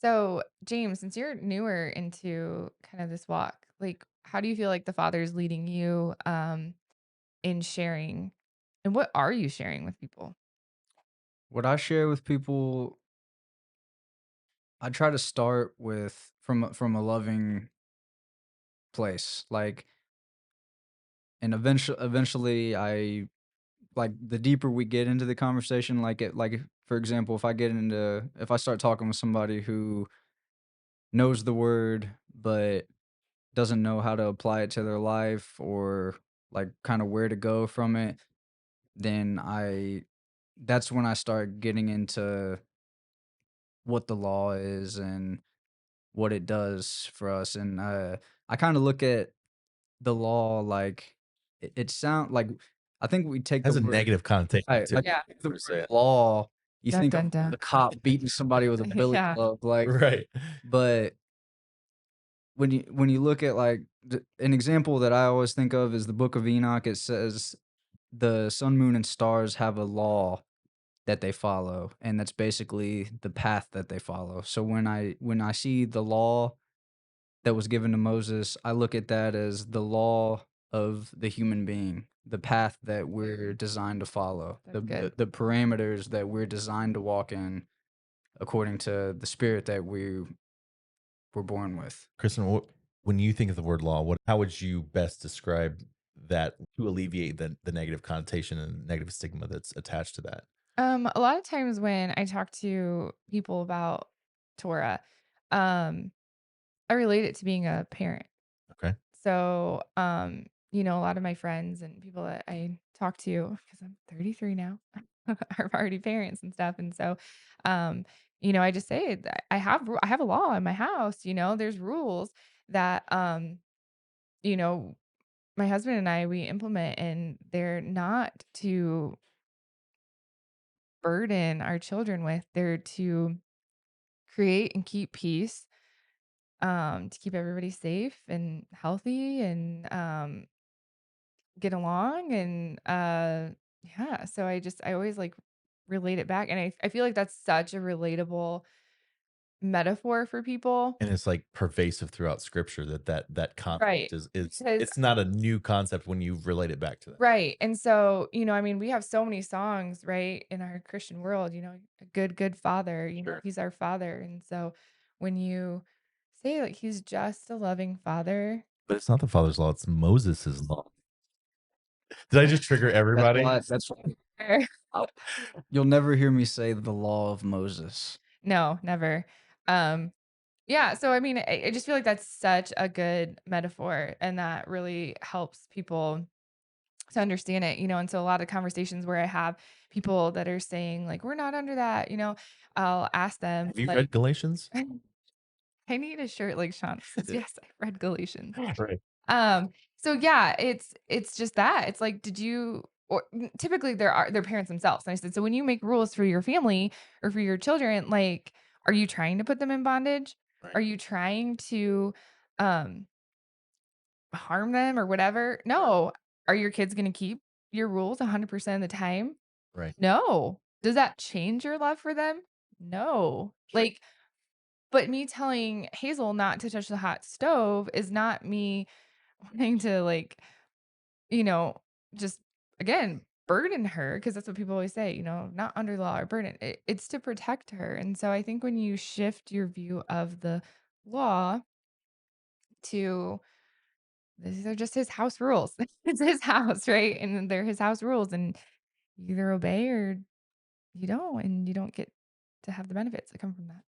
So, James, since you're newer into kind of this walk, like how do you feel like the Father's leading you in sharing? And what are you sharing with people? What I share with people, I try to start with from a loving place, and eventually, I like the deeper we get into the conversation, for example, if I start talking with somebody who knows the word but doesn't know how to apply it to their life or like kind of where to go from it, then I that's when I start getting into what the law is and what it does for us, and, I kinda look at the law like it sound like I think we take the Has a word negative connotation right, too, like, Yeah. the per word se. law, you Dun think dun of dun. the cop beating somebody with a billy Yeah. club, Right. but when you look at, an example that I always think of is the Book of Enoch. It says, "The sun, moon, and stars have a law that they follow," and that's basically the path that they follow. So when I see the law that was given to Moses, I look at that as the law of the human being, the path that we're designed to follow, That's the good. the, the parameters that we're designed to walk in according to the spirit that we were born with. Kristen, when you think of the word law, how would you best describe that to alleviate the negative connotation and negative stigma that's attached to that? A lot of times when I talk to people about Torah, um, I relate it to being a parent. Okay. So, a lot of my friends and people that I talk to, because I'm 33 now, are already parents and stuff. And so, I just say that I have a law in my house. There's rules that, you know, my husband and I we implement, and they're not to burden our children with. They're to create and keep peace, to keep everybody safe and healthy and get along and, yeah, so I always, like, relate it back, and I feel like that's such a relatable metaphor for people. And it's like pervasive throughout scripture that concept Right, is because it's not a new concept when you relate it back to that. right, and so, I mean, we have so many songs, right, in our Christian world, "A good, good father," Sure. he's our father, and so when you say, like, he's just a loving father. But it's not the father's law, it's Moses's law. Did I just trigger everybody? That's why I'll you'll never hear me say the law of Moses. No, never. Um Yeah, so I mean, I just feel like that's such a good metaphor, and that really helps people to understand it, and so a lot of conversations where I have people that are saying like, "We're not under that," I'll ask them Have you like, read Galatians? "I need a shirt like Sean says." Yes, I read Galatians. Right. So yeah, it's just that. It's like, did you or typically there are their parents themselves. And I said, so when you make rules for your family or for your children, like, are you trying to put them in bondage? Right. Are you trying to um harm them or whatever? Right. No. Are your kids gonna keep your rules 100% of the time? Right. No. Does that change your love for them? No. Sure. Like, but me telling Hazel not to touch the hot stove is not me wanting to like you know, just again, burden her because that's what people always say, not under law or burden. It's to protect her. And so I think when you shift your view of the law to these are just his house rules. It's his house, right? And they're his house rules. And you either obey or you don't, and you don't get to have the benefits that come from that.